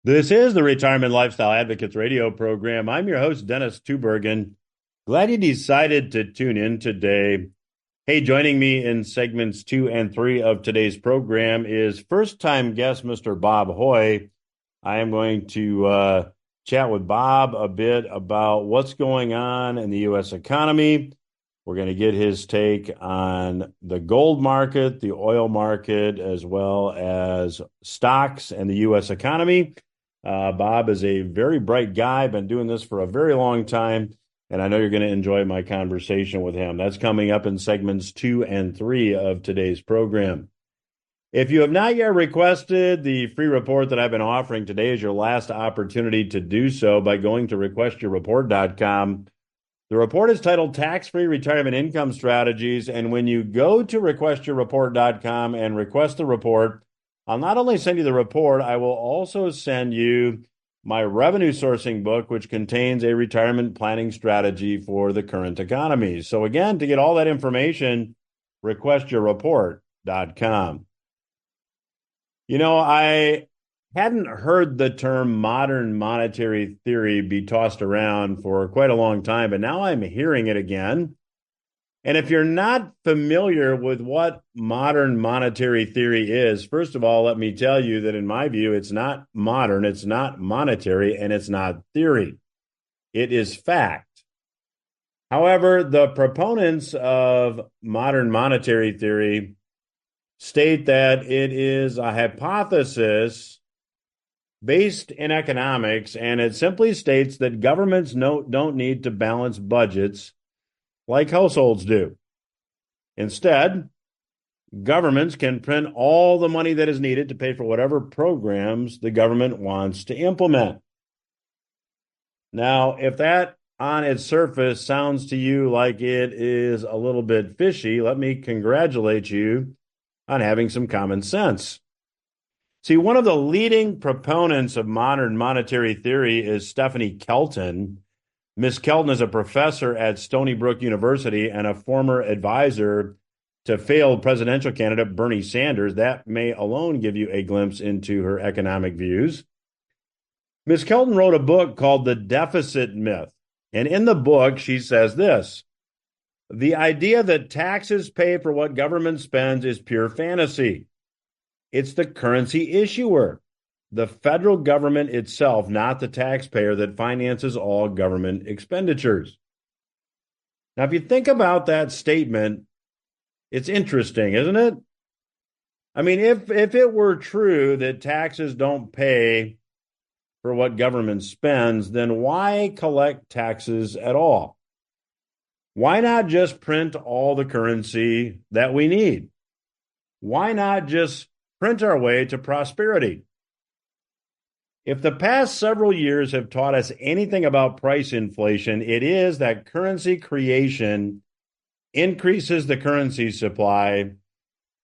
This is the Retirement Lifestyle Advocates radio program. I'm your host, Dennis Tubbergen. Glad you decided to tune in today. Hey, joining me in segments 2 and 3 of today's program is first-time guest, Mr. Bob Hoye. I am going to chat with Bob a bit about what's going on in the U.S. economy. We're going to get his take on the gold market, the oil market, as well as stocks and the U.S. economy. Bob is a very bright guy, been doing this for a very long time, and I know you're going to enjoy my conversation with him. That's coming up in segments 2 and 3 of today's program. If you have not yet requested the free report that I've been offering, today is your last opportunity to do so by going to requestyourreport.com. The report is titled Tax-Free Retirement Income Strategies, and when you go to requestyourreport.com and request the report, I'll not only send you the report, I will also send you my revenue sourcing book, which contains a retirement planning strategy for the current economy. So again, to get all that information, requestyourreport.com. You know, I hadn't heard the term modern monetary theory be tossed around for quite a long time, but now I'm hearing it again. And if you're not familiar with what modern monetary theory is, first of all, let me tell you that in my view, it's not modern, it's not monetary, and it's not theory. It is fact. However, the proponents of modern monetary theory state that it is a hypothesis based in economics, and it simply states that governments don't need to balance budgets like households do. Instead, governments can print all the money that is needed to pay for whatever programs the government wants to implement. Now, if that on its surface sounds to you like it is a little bit fishy, let me congratulate you on having some common sense. See, one of the leading proponents of modern monetary theory is Stephanie Kelton. Ms. Kelton is a professor at Stony Brook University and a former advisor to failed presidential candidate Bernie Sanders. That may alone give you a glimpse into her economic views. Ms. Kelton wrote a book called The Deficit Myth. And in the book, she says this: the idea that taxes pay for what government spends is pure fantasy. It's the currency issuer, the federal government itself, not the taxpayer, that finances all government expenditures. Now, if you think about that statement, it's interesting, isn't it? I mean, if it were true that taxes don't pay for what government spends, then why collect taxes at all? Why not just print all the currency that we need? Why not just print our way to prosperity? If the past several years have taught us anything about price inflation, it is that currency creation increases the currency supply,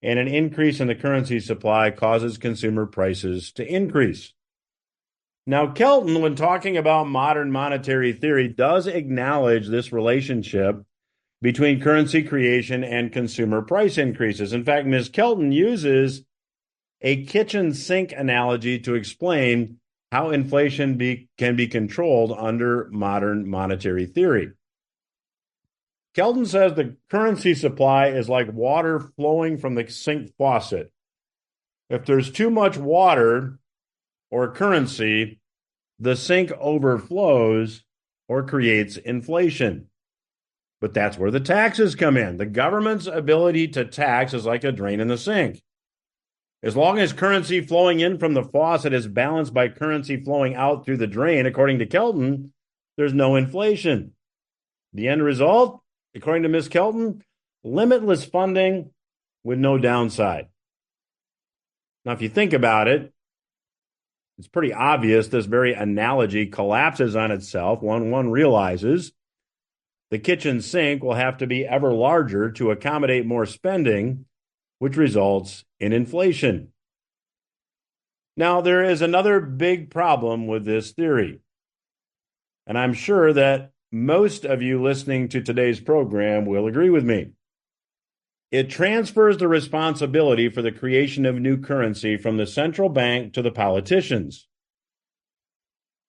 and an increase in the currency supply causes consumer prices to increase. Now, Kelton, when talking about modern monetary theory, does acknowledge this relationship between currency creation and consumer price increases. In fact, Ms. Kelton uses a kitchen sink analogy to explain how inflation can be controlled under modern monetary theory. Kelton says the currency supply is like water flowing from the sink faucet. If there's too much water or currency, the sink overflows or creates inflation. But that's where the taxes come in. The government's ability to tax is like a drain in the sink. As long as currency flowing in from the faucet is balanced by currency flowing out through the drain, according to Kelton, there's no inflation. The end result, according to Ms. Kelton, limitless funding with no downside. Now, if you think about it, it's pretty obvious this very analogy collapses on itself when one realizes the kitchen sink will have to be ever larger to accommodate more spending, which results in inflation. Now, there is another big problem with this theory, and I'm sure that most of you listening to today's program will agree with me. It transfers the responsibility for the creation of new currency from the central bank to the politicians.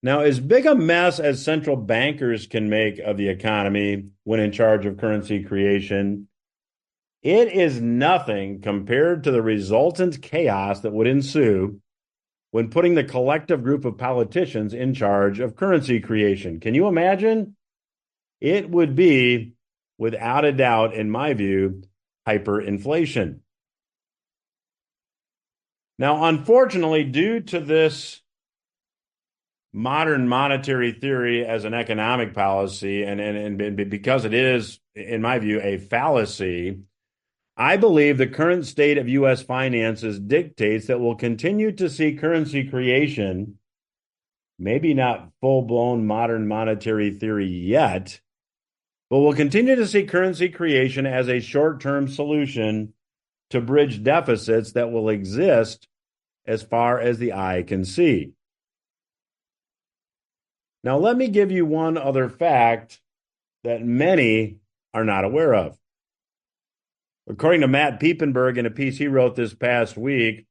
Now, as big a mess as central bankers can make of the economy when in charge of currency creation, it is nothing compared to the resultant chaos that would ensue when putting the collective group of politicians in charge of currency creation. Can you imagine? It would be, without a doubt, in my view, hyperinflation. Now, unfortunately, due to this modern monetary theory as an economic policy, and because it is, in my view, a fallacy, I believe the current state of U.S. finances dictates that we'll continue to see currency creation, maybe not full-blown modern monetary theory yet, but we'll continue to see currency creation as a short-term solution to bridge deficits that will exist as far as the eye can see. Now, let me give you one other fact that many are not aware of. According to Matt Piepenburg in a piece he wrote this past week,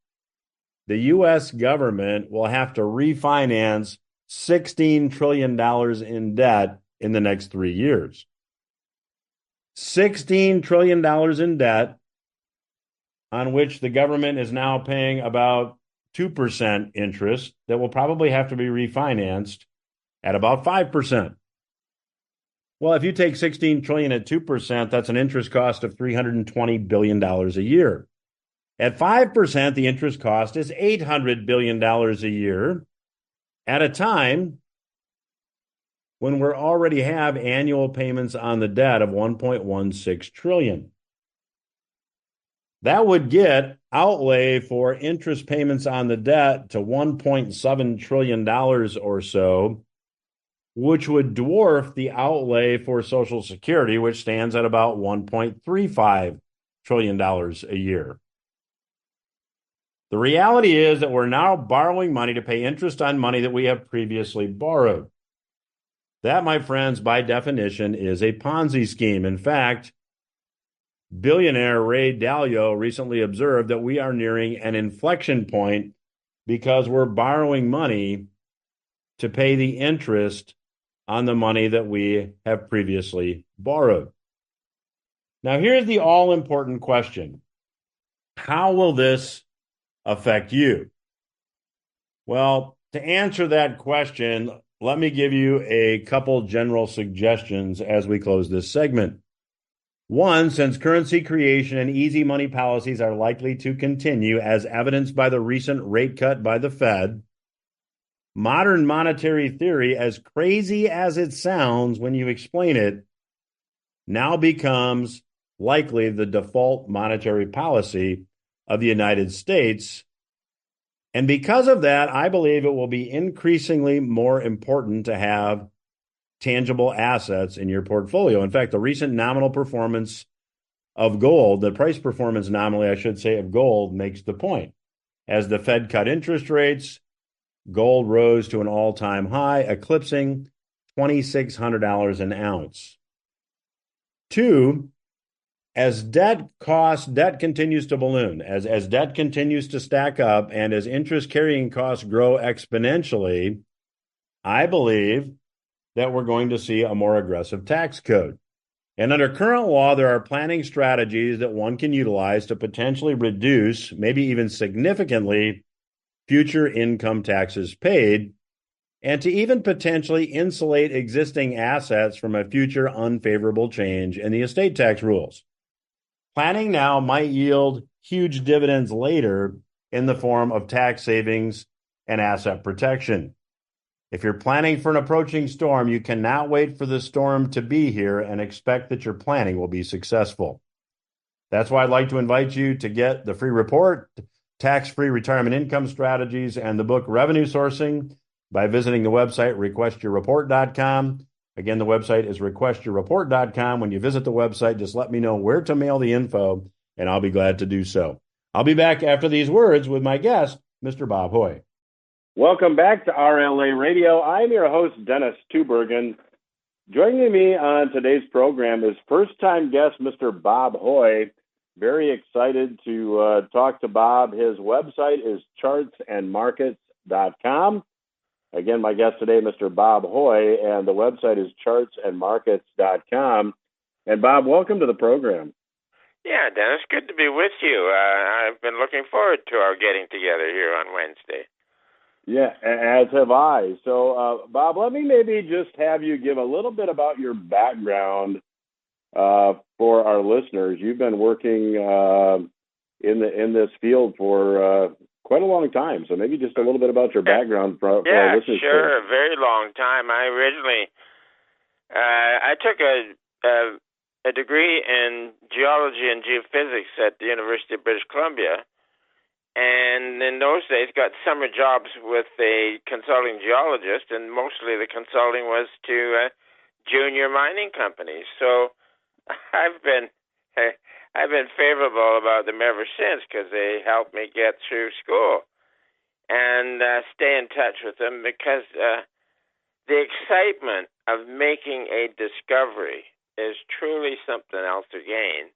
the U.S. government will have to refinance $16 trillion in debt in the next 3 years. $16 trillion in debt, on which the government is now paying about 2% interest, that will probably have to be refinanced at about 5%. Well, if you take 16 trillion at 2%, that's an interest cost of $320 billion a year. At 5%, the interest cost is $800 billion a year at a time when we already have annual payments on the debt of 1.16 trillion. That would get outlay for interest payments on the debt to $1.7 trillion or so, which would dwarf the outlay for Social Security, which stands at about $1.35 trillion a year. The reality is that we're now borrowing money to pay interest on money that we have previously borrowed. That, my friends, by definition, is a Ponzi scheme. In fact, billionaire Ray Dalio recently observed that we are nearing an inflection point because we're borrowing money to pay the interest on the money that we have previously borrowed. Now, here's the all-important question. How will this affect you? Well, to answer that question, let me give you a couple general suggestions as we close this segment. One, since currency creation and easy money policies are likely to continue, as evidenced by the recent rate cut by the Fed, modern monetary theory, as crazy as it sounds when you explain it, now becomes likely the default monetary policy of the United States. And because of that, I believe it will be increasingly more important to have tangible assets in your portfolio. In fact, the recent nominal performance of gold, the price performance nominally, I should say, of gold makes the point. As the Fed cut interest rates, gold rose to an all-time high, eclipsing $2,600 an ounce. Two, as debt continues to balloon, as debt continues to stack up, and as interest carrying costs grow exponentially, I believe that we're going to see a more aggressive tax code. And under current law, there are planning strategies that one can utilize to potentially reduce, maybe even significantly, future income taxes paid, and to even potentially insulate existing assets from a future unfavorable change in the estate tax rules. Planning now might yield huge dividends later in the form of tax savings and asset protection. If you're planning for an approaching storm, you cannot wait for the storm to be here and expect that your planning will be successful. That's why I'd like to invite you to get the free report, Tax-Free Retirement Income Strategies, and the book Revenue Sourcing by visiting the website requestyourreport.com. Again, the website is requestyourreport.com. When you visit the website, just let me know where to mail the info, and I'll be glad to do so. I'll be back after these words with my guest, Mr. Bob Hoye. Welcome back to RLA Radio. I'm your host, Dennis Tubbergen. Joining me on today's program is first-time guest, Mr. Bob Hoye. Very excited to talk to Bob. His website is chartsandmarkets.com. Again, my guest today, Mr. Bob Hoye, and the website is chartsandmarkets.com. And Bob, welcome to the program. Yeah, Dennis, good to be with you. I've been looking forward to our getting together here on Wednesday. Yeah, as have I. So, Bob, let me maybe just have you give a little bit about your background for our listeners. You've been working in this field for quite a long time. So maybe just a little bit about your background for our listeners. Yeah, sure, a very long time. I originally, I took a degree in geology and geophysics at the University of British Columbia. And in those days, got summer jobs with a consulting geologist, and mostly the consulting was to junior mining companies. So I've been favorable about them ever since because they helped me get through school and stay in touch with them because the excitement of making a discovery is truly something else again.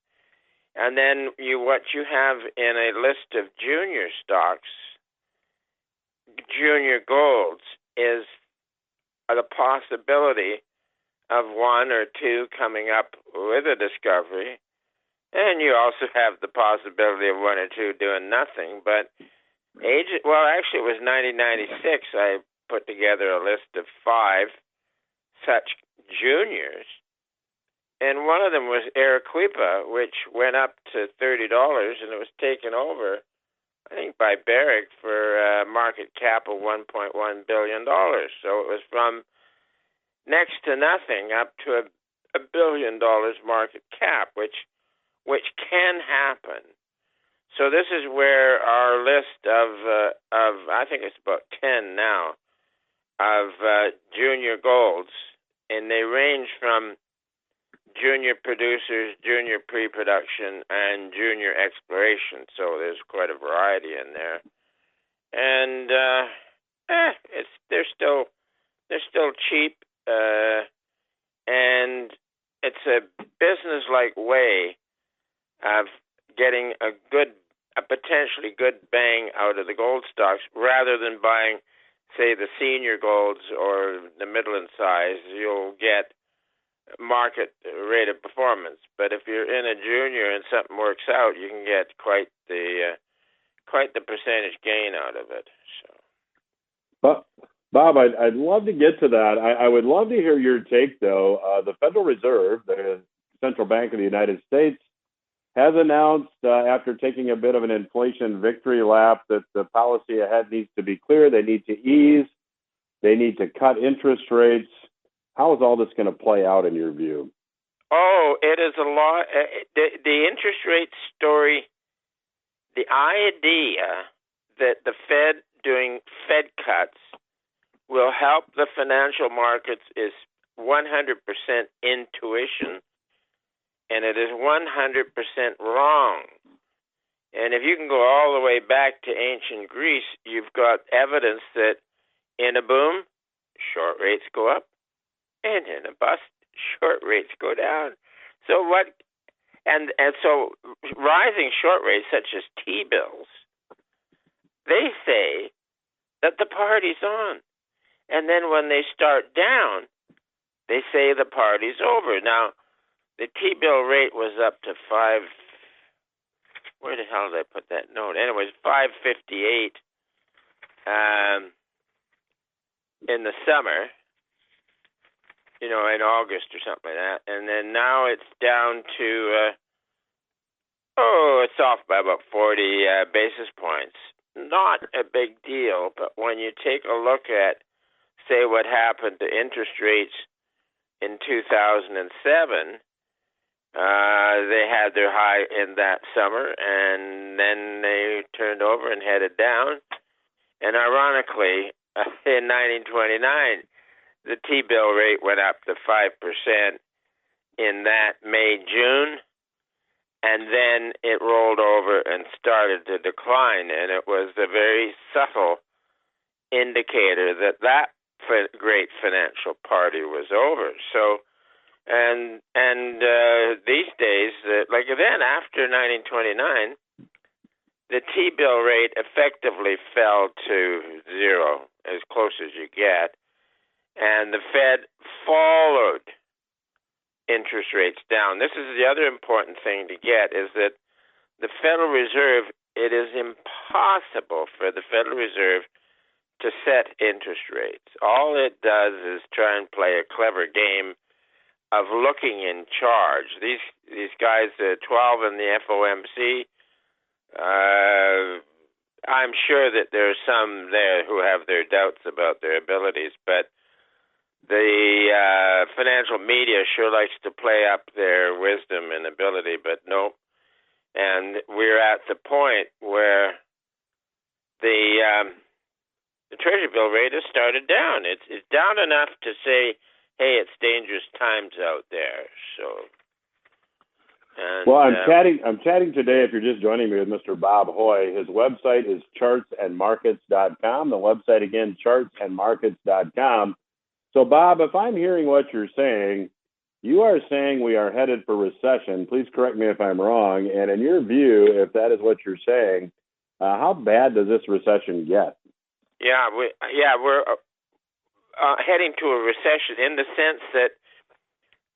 And then what you have in a list of junior stocks, junior golds, is the possibility of one or two coming up with a discovery. And you also have the possibility of one or two doing nothing. But actually it was 1996, I put together a list of 5 such juniors. And one of them was Arequipa, which went up to $30, and it was taken over, I think, by Barrick for a market cap of $1.1 billion. So it was from next to nothing up to $1 billion market cap, which can happen. So this is where our list of I think it's about 10 now, of junior golds, and they range from junior producers, junior pre-production, and junior exploration. So there's quite a variety in there, and they're still cheap, and it's a business-like way of getting a potentially good bang out of the gold stocks, rather than buying, say, the senior golds or the middle in size. You'll get market rate of performance, but if you're in a junior and something works out, you can get quite the percentage gain out of it. So, Bob, I'd love to get to that. I would love to hear your take, though. The Federal Reserve, the central bank of the United States, has announced, after taking a bit of an inflation victory lap, that the policy ahead needs to be clear. They need to ease. They need to cut interest rates. How is all this going to play out in your view? Oh, it is a lot. The interest rate story, the idea that the Fed doing Fed cuts will help the financial markets is 100% intuition, and it is 100% wrong. And if you can go all the way back to ancient Greece, you've got evidence that in a boom, short rates go up, and in a bust, short rates go down. So so rising short rates, such as T-bills, they say that the party's on. And then when they start down, they say the party's over. Now, the T-bill rate was up to where the hell did I put that note? Anyways, 5.58 in the summer, in August or something like that. And then now it's down to, it's off by about 40 basis points. Not a big deal, but when you take a look at, say, what happened to interest rates in 2007, they had their high in that summer, and then they turned over and headed down. And ironically, in 1929, the T-bill rate went up to 5% in that May-June, and then it rolled over and started to decline, and it was a very subtle indicator that great financial party was over. So, and these days, like then after 1929, the T-bill rate effectively fell to zero, as close as you get, and the Fed followed interest rates down. This is the other important thing to get, is that the Federal Reserve, it is impossible for the Federal Reserve to set interest rates. All it does is try and play a clever game of looking in charge. These guys, 12 in the FOMC, I'm sure that there are some there who have their doubts about their abilities, but the financial media sure likes to play up their wisdom and ability, but no. And we're at the point where the Treasury bill rate has started down. It's down enough to say, hey, it's dangerous times out there. So, well, I'm chatting today. If you're just joining me with Mr. Bob Hoye, his website is chartsandmarkets.com. The website again, chartsandmarkets.com. So, Bob, if I'm hearing what you're saying, you are saying we are headed for recession. Please correct me if I'm wrong. And in your view, if that is what you're saying, how bad does this recession get? Yeah, we're heading to a recession in the sense that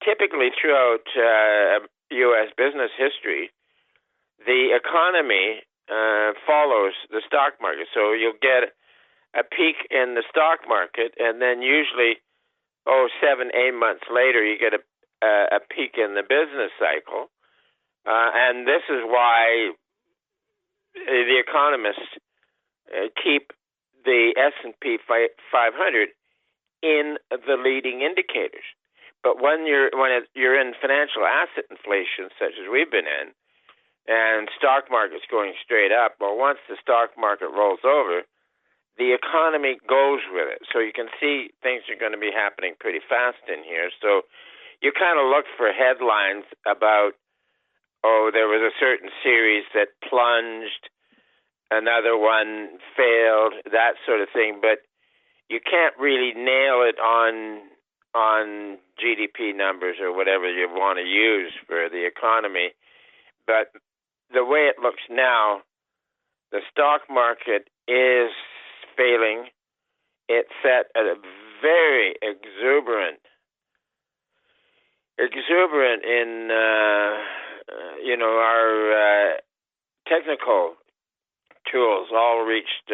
typically throughout U.S. business history, the economy follows the stock market. So you'll get a peak in the stock market, and then usually, 7-8 months later, you get a peak in the business cycle. And this is why the economists keep the S&P 500 in the leading indicators. But when you're in financial asset inflation, such as we've been in, and stock market's going straight up, well, once the stock market rolls over, the economy goes with it. So you can see things are going to be happening pretty fast in here. So you kind of look for headlines about, there was a certain series that plunged, another one failed, that sort of thing. But you can't really nail it on GDP numbers or whatever you want to use for the economy. But the way it looks now, the stock market is failing. It's set at a very exuberant in our technical tools all reached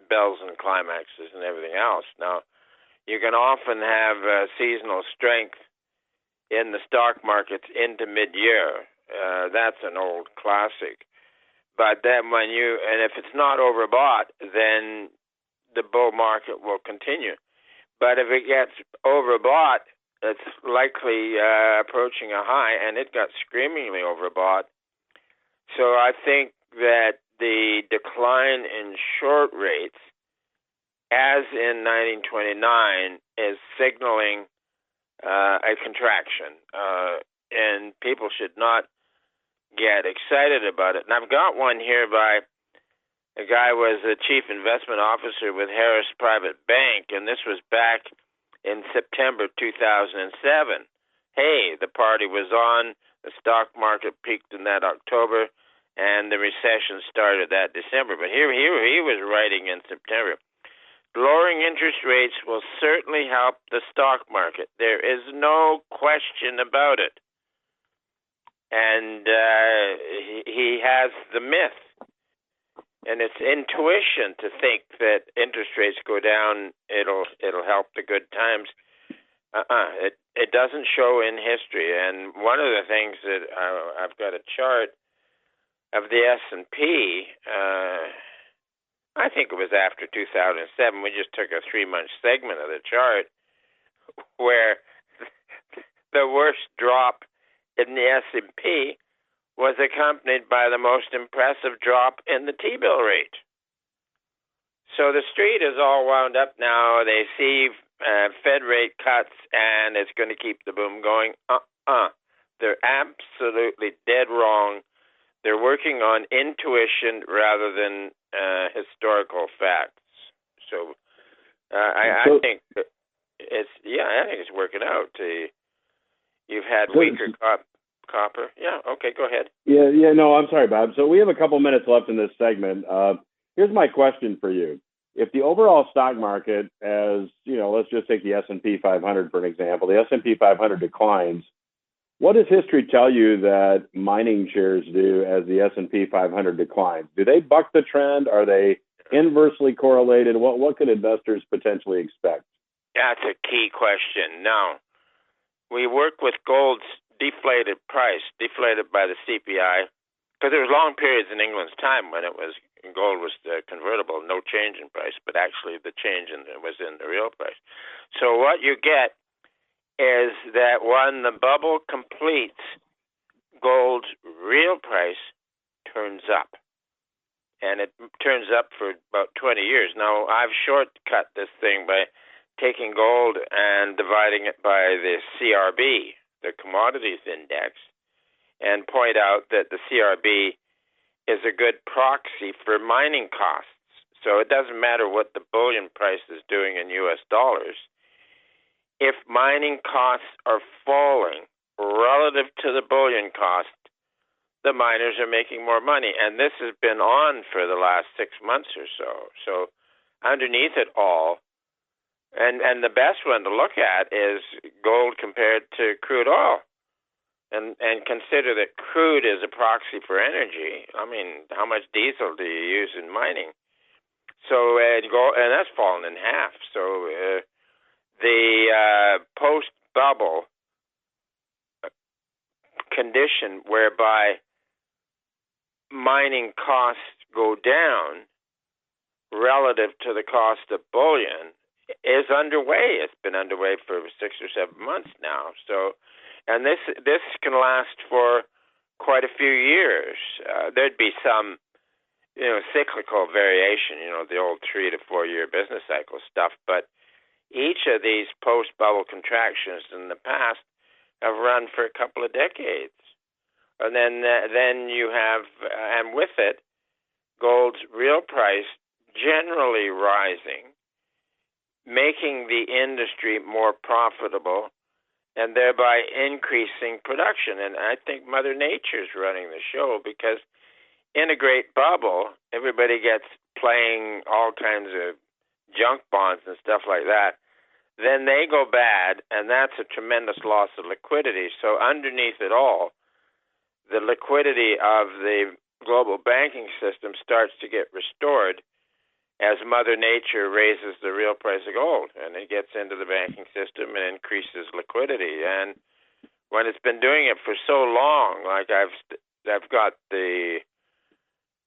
bells and climaxes and everything else. Now, you can often have seasonal strength in the stock markets into mid-year. That's an old classic. But then if it's not overbought, then the bull market will continue. But if it gets overbought, it's likely approaching a high, and it got screamingly overbought. So I think that the decline in short rates, as in 1929, is signaling a contraction, and people should not get excited about it. And I've got one here by a guy who was the chief investment officer with Harris Private Bank, and this was back in September 2007. Hey, the party was on, the stock market peaked in that October, and the recession started that December. But here he was writing in September. Lowering interest rates will certainly help the stock market. There is no question about it. And he has the myth, and it's intuition to think that interest rates go down, it'll help the good times. It doesn't show in history. And one of the things that I've got a chart of the S&P. I think it was after 2007. We just took a 3-month segment of the chart where the worst drop in the S&P was accompanied by the most impressive drop in the T-bill rate. So the street is all wound up now. They see Fed rate cuts, and it's going to keep the boom going. They're absolutely dead wrong. They're working on intuition rather than historical facts. So I think it's working out. You've had weaker copper. Yeah, okay, go ahead. Yeah, no, I'm sorry, Bob. So we have a couple minutes left in this segment. Here's my question for you. If the overall stock market, as you know, let's just take the S&P 500 for an example, the S&P 500 declines, what does history tell you that mining shares do as the S&P 500 declines? Do they buck the trend? Are they inversely correlated? What could investors potentially expect? That's a key question. Now, we work with gold's deflated price, deflated by the CPI, because there was long periods in England's time when gold was convertible, no change in price, but actually the change was in the real price. So what you get is that when the bubble completes, gold's real price turns up. And it turns up for about 20 years. Now, I've shortcut this thing by taking gold and dividing it by the CRB, the Commodities Index, and point out that the CRB is a good proxy for mining costs. So it doesn't matter what the bullion price is doing in U.S. dollars. If mining costs are falling relative to the bullion cost, the miners are making more money. And this has been on for the last 6 months or so. So underneath it all, and the best one to look at is gold compared to crude oil. And consider that crude is a proxy for energy. I mean, how much diesel do you use in mining? So and that's fallen in half. So the post-bubble condition whereby mining costs go down relative to the cost of bullion is underway. It's been underway for 6 or 7 months now. So, and this can last for quite a few years. There'd be some, cyclical variation, the old 3 to 4 year business cycle stuff. But each of these post-bubble contractions in the past have run for a couple of decades. And then you have, and with it, gold's real price generally rising, making the industry more profitable, and thereby increasing production. And I think Mother Nature's running the show, because in a great bubble, everybody gets playing all kinds of junk bonds and stuff like that. Then they go bad, and that's a tremendous loss of liquidity. So underneath it all, the liquidity of the global banking system starts to get restored as Mother Nature raises the real price of gold, and it gets into the banking system and increases liquidity. And when it's been doing it for so long, like I've got the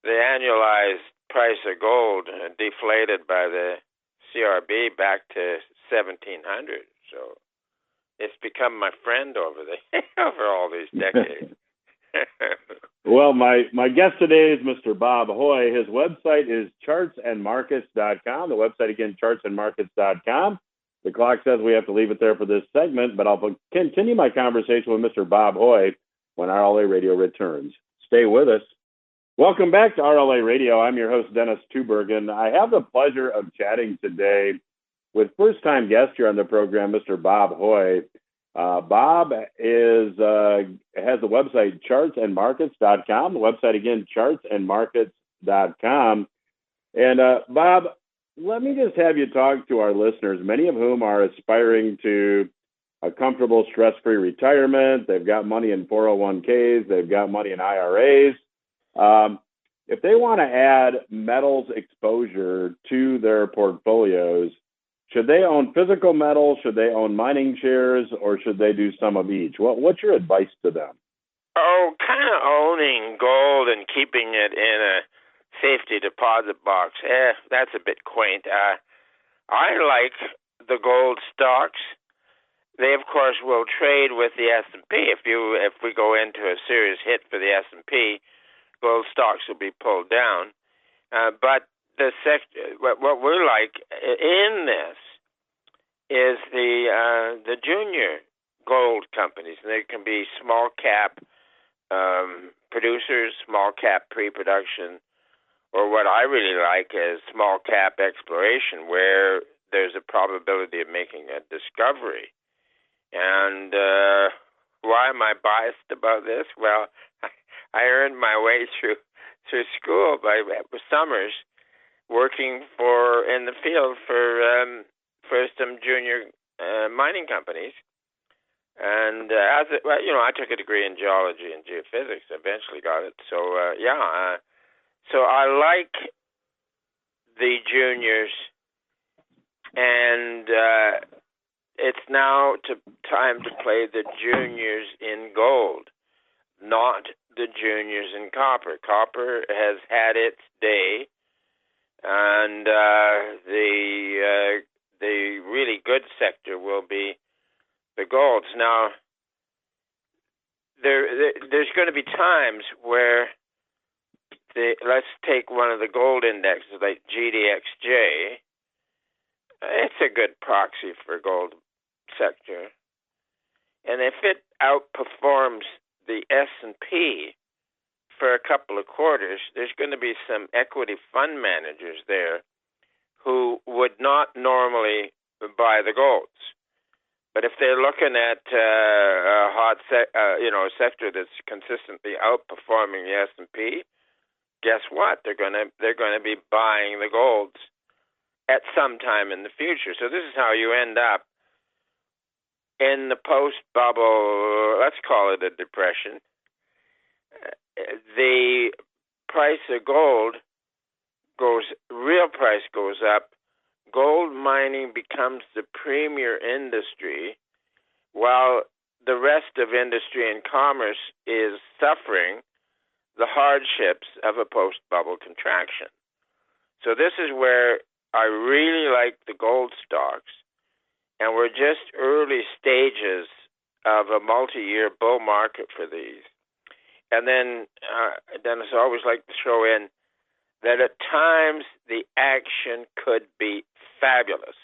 annualized price of gold deflated by the CRB back to 1,700. So it's become my friend over all these decades. Well, my guest today is Mr. Bob Hoye. His website is chartsandmarkets.com. The website again, chartsandmarkets.com. The clock says we have to leave it there for this segment, but I'll continue my conversation with Mr. Bob Hoye when RLA Radio returns. Stay with us. Welcome back to RLA Radio. I'm your host, Dennis Tubbergen. I have the pleasure of chatting today with first-time guest here on the program, Mr. Bob Hoye. Bob has the website chartsandmarkets.com. The website again, chartsandmarkets.com. And Bob, let me just have you talk to our listeners, many of whom are aspiring to a comfortable, stress-free retirement. They've got money in 401ks. They've got money in IRAs. If they want to add metals exposure to their portfolios, should they own physical metals? Should they own mining shares? Or should they do some of each? What's your advice to them? Oh, kind of owning gold and keeping it in a safety deposit box. That's a bit quaint. I like the gold stocks. They, of course, will trade with the S&P. If we go into a serious hit for the S&P, gold stocks will be pulled down. But what we're like in this is the junior gold companies. And they can be small cap producers, small cap pre-production, or what I really like is small cap exploration, where there's a probability of making a discovery. And why am I biased about this? Well, I earned my way through school by summers working in the field for some junior mining companies. And I took a degree in geology and geophysics. Eventually got it. So so I like the juniors, and it's now time to play the juniors in gold, not the juniors in copper. Copper has had its day, and the really good sector will be the golds. Now, there's going to be times where let's take one of the gold indexes like GDXJ. It's a good proxy for gold sector, and if it outperforms the S&P for a couple of quarters, there's going to be some equity fund managers there who would not normally buy the golds. But if they're looking at a sector that's consistently outperforming the S&P, guess what? They're going to be buying the golds at some time in the future. So this is how you end up in the post-bubble, let's call it a depression. The price of gold real price goes up. Gold mining becomes the premier industry, while the rest of industry and commerce is suffering the hardships of a post-bubble contraction. So this is where I really like the gold stocks, and we're just early stages of a multi-year bull market for these. And then Dennis, I always like to throw in that at times the action could be fabulous.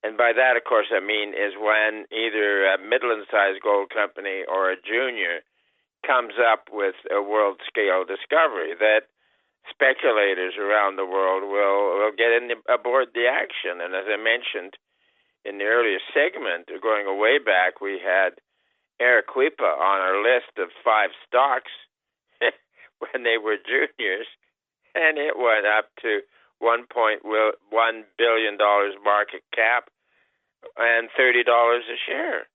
And by that, of course, I mean is when either a middle-sized gold company or a junior comes up with a world-scale discovery that speculators around the world will get aboard the action. And as I mentioned in the earlier segment, going way back, we had Arequipa on our list of 5 stocks when they were juniors, and it went up to $1.1 billion market cap and $30 a share.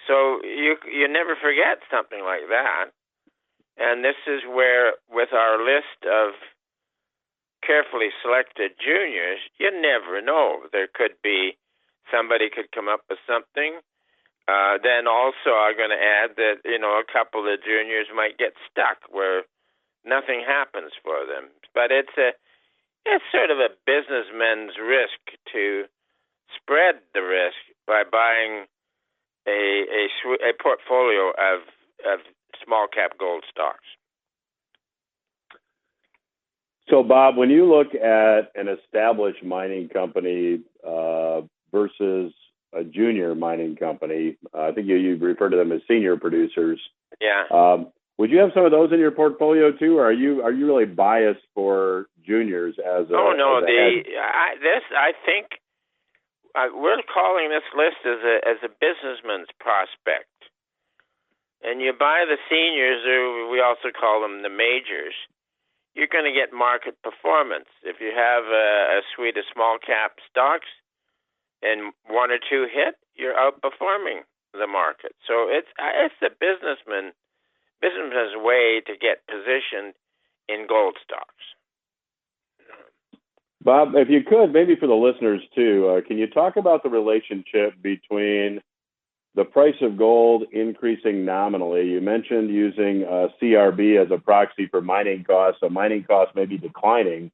So you never forget something like that. And this is where, with our list of carefully selected juniors, you never know. There could be somebody could come up with something. Then also I'm going to add that, a couple of juniors might get stuck where nothing happens for them. But it's sort of a businessman's risk to spread the risk by buying a portfolio of small cap gold stocks. So, Bob, when you look at an established mining company versus a junior mining company, I think you refer to them as senior producers. Yeah. Would you have some of those in your portfolio too, or are you really biased for juniors as a? Oh no, I think we're calling this list as a businessman's prospect, and you buy the seniors, or we also call them the majors. You're going to get market performance. If you have a suite of small cap stocks and 1 or 2 hit, you're outperforming the market. So it's a businessman's way to get positioned in gold stocks. Bob, if you could, maybe for the listeners too, can you talk about the relationship between the price of gold increasing nominally? You mentioned using CRB as a proxy for mining costs, so mining costs may be declining.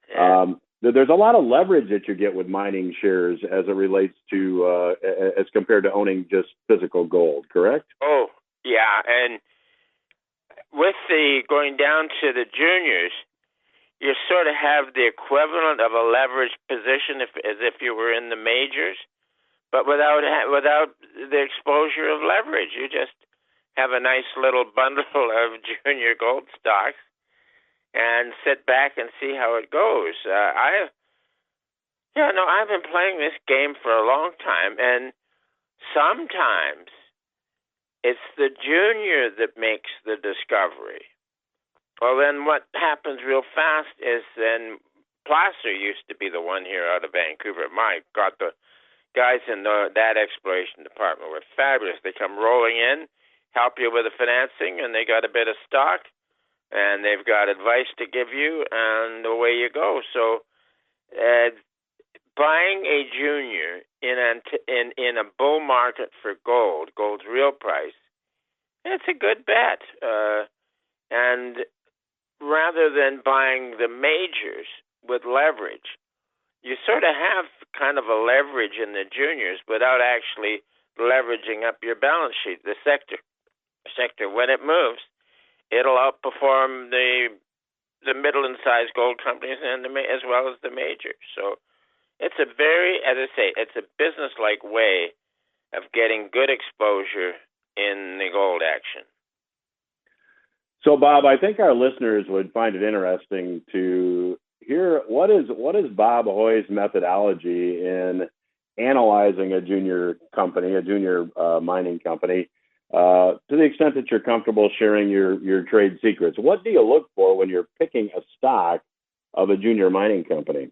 Yeah. There's a lot of leverage that you get with mining shares as it relates to, as compared to owning just physical gold, correct? Oh, yeah. And with the going down to the juniors, you sort of have the equivalent of a leveraged position as if you were in the majors, but without the exposure of leverage. You just have a nice little bundle of junior gold stocks and sit back and see how it goes. I've been playing this game for a long time, and sometimes It's the junior that makes the discovery. Well, then what happens real fast is then Placer used to be the one here out of Vancouver. My God, the guys in that exploration department were fabulous. They come rolling in, help you with the financing, and they got a bit of stock, and they've got advice to give you, and away you go. So buying a junior in a bull market for gold's real price, it's a good bet. And rather than buying the majors with leverage, you sort of have kind of a leverage in the juniors without actually leveraging up your balance sheet. The sector, when it moves, it'll outperform the middle and sized gold companies and as well as the majors. So it's a very, as I say, it's a business-like way of getting good exposure in the gold action. So, Bob, I think our listeners would find it interesting to hear what is Bob Hoye's methodology in analyzing a junior company, a junior mining company, to the extent that you're comfortable sharing your trade secrets. What do you look for when you're picking a stock of a junior mining company?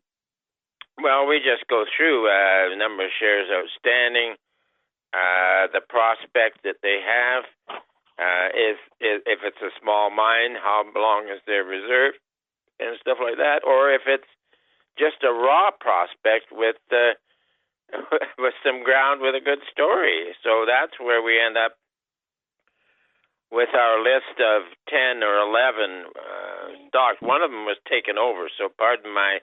Well, we just go through the number of shares outstanding, the prospect that they have. If it's a small mine, how long is their reserve and stuff like that, or if it's just a raw prospect with some ground with a good story. So that's where we end up with our list of 10 or 11 stocks. One of them was taken over, so pardon my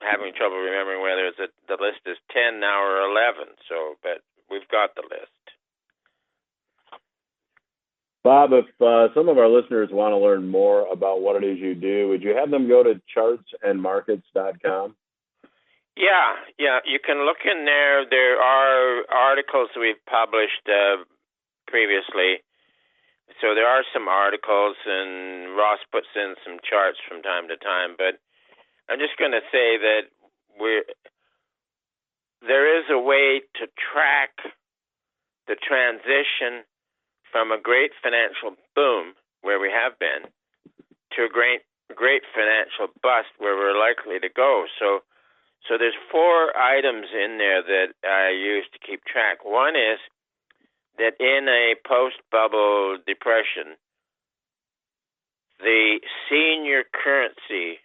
having trouble remembering whether the list is 10 now or 11. So, but we've got the list. Bob, if some of our listeners want to learn more about what it is you do, would you have them go to chartsandmarkets.com? Yeah, you can look in there. There are articles we've published previously. So there are some articles, and Ross puts in some charts from time to time. But I'm just going to say that there is a way to track the transition from a great financial boom, where we have been, to a great financial bust, where we're likely to go. So there's 4 items in there that I use to keep track. One is that in a post-bubble depression, the senior currency,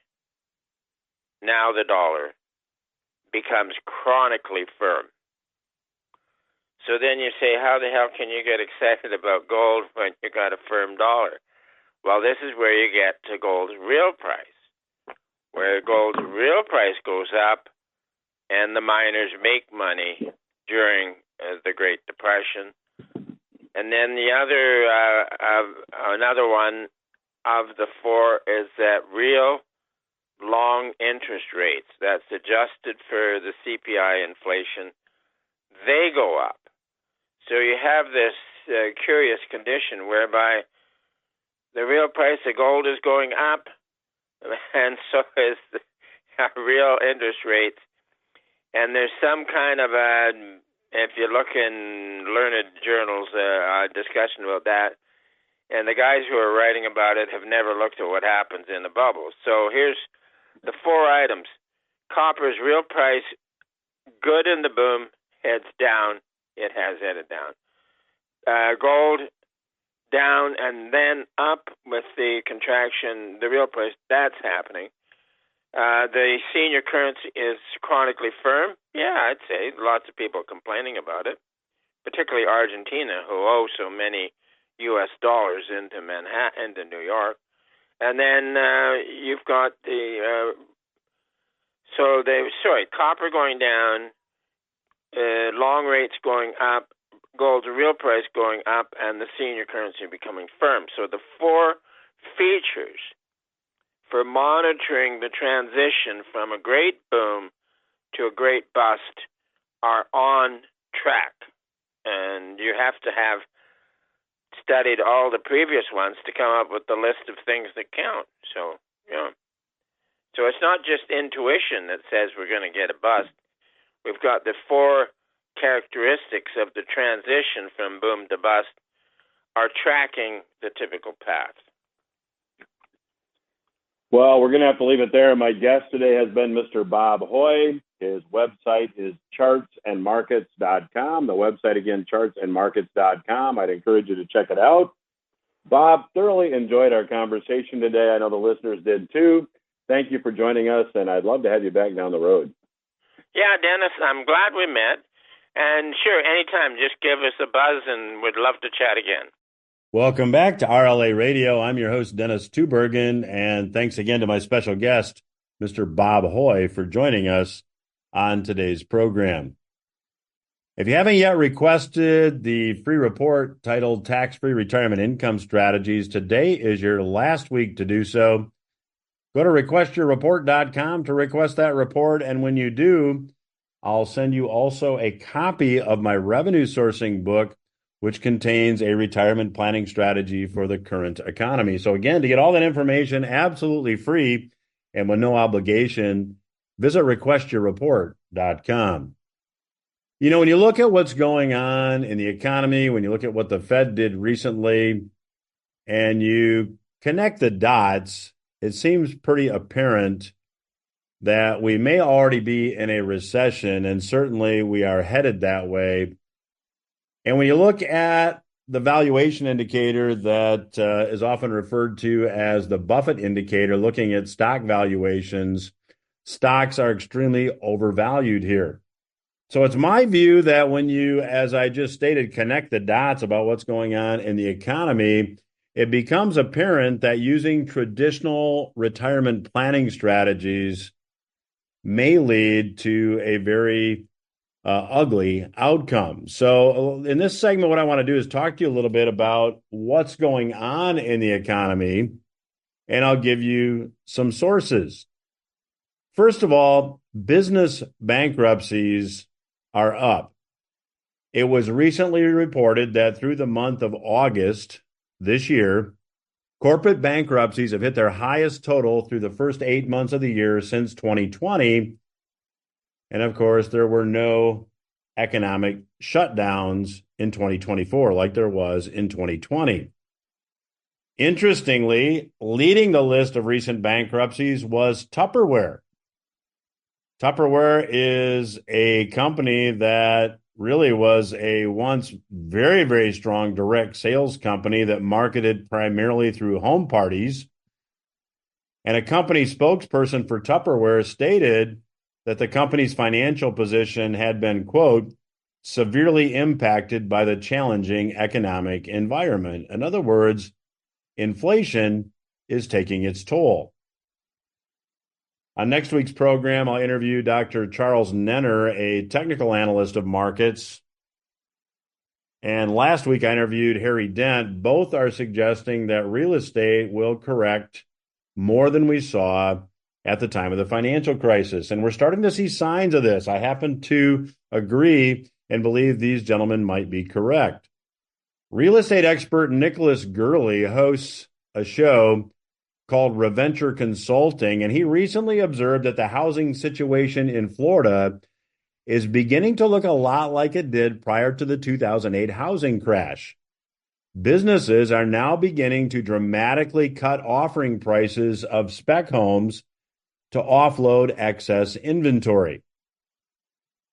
now the dollar, becomes chronically firm. So then you say, how the hell can you get excited about gold when you got a firm dollar? Well, this is where you get to gold's real price, where gold's real price goes up and the miners make money during the Great Depression. And then the another one of the 4 is that real long interest rates, that's adjusted for the CPI inflation, they go up. So you have this curious condition whereby the real price of gold is going up, and so is the real interest rates. And there's some kind of if you look in learned journals, discussion about that, and the guys who are writing about it have never looked at what happens in the bubbles. So here's the 4 items. Copper's real price, good in the boom, heads down. It has headed down. Gold down and then up with the contraction, the real price, that's happening. The senior currency is chronically firm. Yeah, I'd say lots of people complaining about it, particularly Argentina, who owe so many U.S. dollars into Manhattan, into New York. And then you've got copper going down, long rates going up, gold's real price going up, and the senior currency becoming firm. So the 4 features for monitoring the transition from a great boom to a great bust are on track. And you have to have studied all the previous ones to come up with the list of things that count. So, So it's not just intuition that says we're going to get a bust. We've got the 4 characteristics of the transition from boom to bust are tracking the typical path? Well, we're going to have to leave it there. My guest today has been Mr. Bob Hoye. His website is chartsandmarkets.com. The website again, chartsandmarkets.com. I'd encourage you to check it out. Bob, thoroughly enjoyed our conversation today. I know the listeners did too. Thank you for joining us, and I'd love to have you back down the road. Yeah, Dennis, I'm glad we met. And sure, anytime, just give us a buzz, and we'd love to chat again. Welcome back to RLA Radio. I'm your host, Dennis Tubbergen, and thanks again to my special guest, Mr. Bob Hoye, for joining us on today's program. If you haven't yet requested the free report titled Tax-Free Retirement Income Strategies, today is your last week to do so. Go to requestyourreport.com to request that report, and when you do, I'll send you also a copy of my revenue sourcing book, which contains a retirement planning strategy for the current economy. So again, to get all that information absolutely free and with no obligation, visit requestyourreport.com. You know, when you look at what's going on in the economy, when you look at what the Fed did recently, and you connect the dots, it seems pretty apparent that we may already be in a recession, and certainly we are headed that way. And when you look at the valuation indicator that is often referred to as the Buffett indicator, looking at stock valuations, stocks are extremely overvalued here. So it's my view that when you, as I just stated, connect the dots about what's going on in the economy, it becomes apparent that using traditional retirement planning strategies may lead to a very ugly outcome. So in this segment, what I want to do is talk to you a little bit about what's going on in the economy, and I'll give you some sources. First of all, business bankruptcies are up. It was recently reported that through the month of August this year, corporate bankruptcies have hit their highest total through the first 8 months of the year since 2020. And of course, there were no economic shutdowns in 2024 like there was in 2020. Interestingly, leading the list of recent bankruptcies was Tupperware. Tupperware is a company that really was a once very, very strong direct sales company that marketed primarily through home parties. And a company spokesperson for Tupperware stated that the company's financial position had been, quote, severely impacted by the challenging economic environment. In other words, inflation is taking its toll. On next week's program, I'll interview Dr. Charles Nenner, a technical analyst of markets. And last week, I interviewed Harry Dent. Both are suggesting that real estate will correct more than we saw at the time of the financial crisis. And we're starting to see signs of this. I happen to agree and believe these gentlemen might be correct. Real estate expert Nicholas Gurley hosts a show called Reventure Consulting, and he recently observed that the housing situation in Florida is beginning to look a lot like it did prior to the 2008 housing crash. Businesses are now beginning to dramatically cut offering prices of spec homes to offload excess inventory.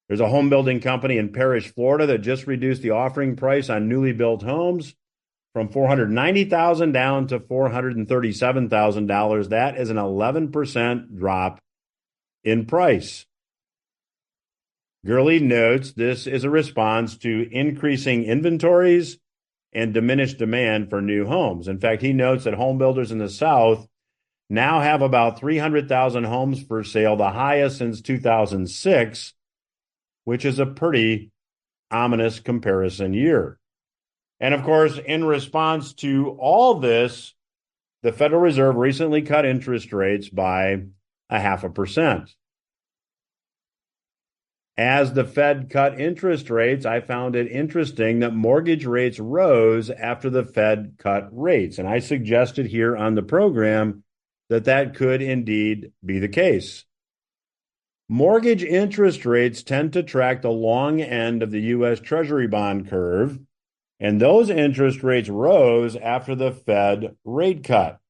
There's a home building company in Parrish, Florida that just reduced the offering price on newly built homes from $490,000 down to $437,000. That is an 11% drop in price. Gurley notes this is a response to increasing inventories and diminished demand for new homes. In fact, he notes that home builders in the South now have about 300,000 homes for sale, the highest since 2006, which is a pretty ominous comparison year. And of course, in response to all this, the Federal Reserve recently cut interest rates by 0.5%. As the Fed cut interest rates, I found it interesting that mortgage rates rose after the Fed cut rates. And I suggested here on the program that that could indeed be the case. Mortgage interest rates tend to track the long end of the U.S. Treasury bond curve, and those interest rates rose after the Fed rate cut.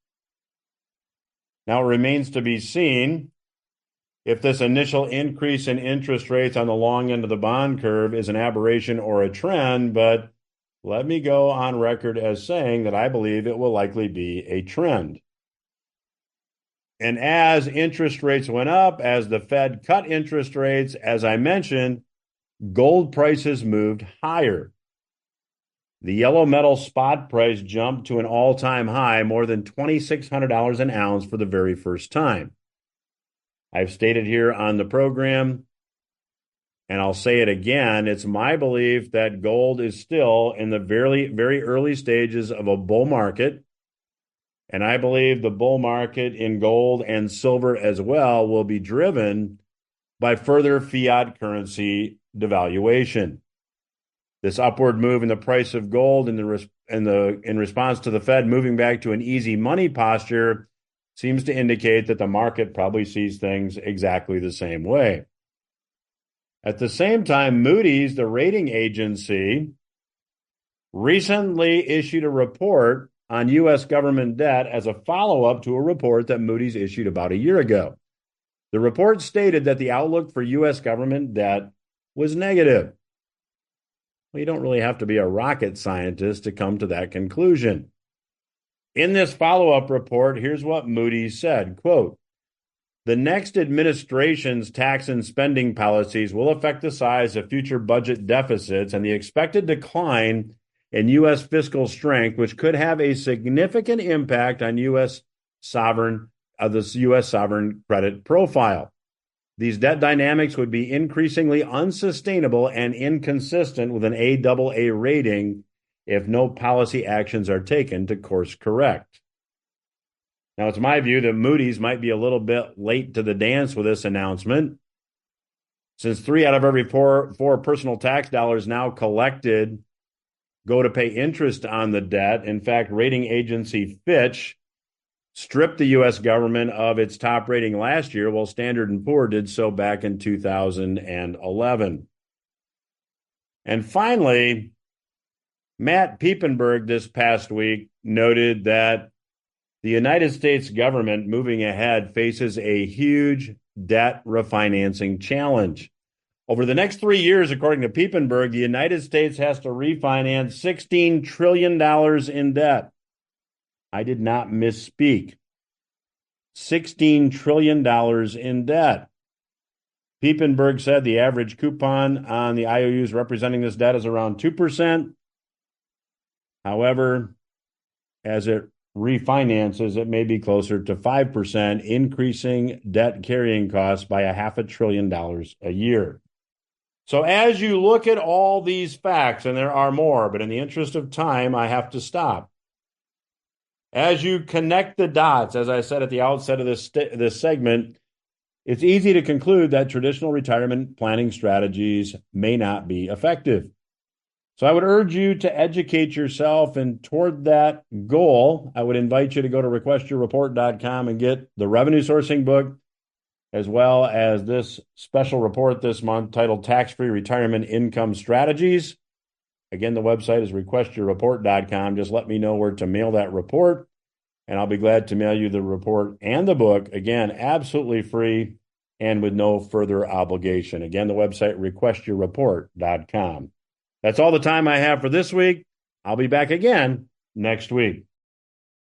Now, it remains to be seen if this initial increase in interest rates on the long end of the bond curve is an aberration or a trend, but let me go on record as saying that I believe it will likely be a trend. And as interest rates went up, as the Fed cut interest rates, as I mentioned, gold prices moved higher. The yellow metal spot price jumped to an all-time high, more than $2,600 an ounce for the very first time. I've stated here on the program, and I'll say it again, it's my belief that gold is still in the very, very early stages of a bull market. And I believe the bull market in gold and silver as well will be driven by further fiat currency devaluation. This upward move in the price of gold in response to the Fed moving back to an easy money posture seems to indicate that the market probably sees things exactly the same way. At the same time, Moody's, the rating agency, recently issued a report on U.S. government debt as a follow-up to a report that Moody's issued about a year ago. The report stated that the outlook for U.S. government debt was negative. Well, you don't really have to be a rocket scientist to come to that conclusion. In this follow-up report, here's what Moody's said, quote, "The next administration's tax and spending policies will affect the size of future budget deficits and the expected decline in U.S. fiscal strength, which could have a significant impact on the U.S. sovereign credit profile. These debt dynamics would be increasingly unsustainable and inconsistent with an AAA rating if no policy actions are taken to course correct." Now, it's my view that Moody's might be a little bit late to the dance with this announcement, since 3 out of every four personal tax dollars now collected go to pay interest on the debt. In fact, rating agency Fitch stripped the U.S. government of its top rating last year, while Standard & Poor's did so back in 2011. And finally, Matt Piepenburg this past week noted that the United States government moving ahead faces a huge debt refinancing challenge. Over the next 3 years, according to Piepenburg, the United States has to refinance $16 trillion in debt. I did not misspeak. $16 trillion in debt. Piepenburg said the average coupon on the IOUs representing this debt is around 2%. However, as it refinances, it may be closer to 5%, increasing debt carrying costs by $500 billion a year. So as you look at all these facts, and there are more, but in the interest of time, I have to stop. As you connect the dots, as I said at the outset of this segment, it's easy to conclude that traditional retirement planning strategies may not be effective. So I would urge you to educate yourself, and toward that goal, I would invite you to go to requestyourreport.com and get the revenue sourcing book, as well as this special report this month titled Tax-Free Retirement Income Strategies. Again, the website is requestyourreport.com. Just let me know where to mail that report, and I'll be glad to mail you the report and the book. Again, absolutely free and with no further obligation. Again, the website, requestyourreport.com. That's all the time I have for this week. I'll be back again next week.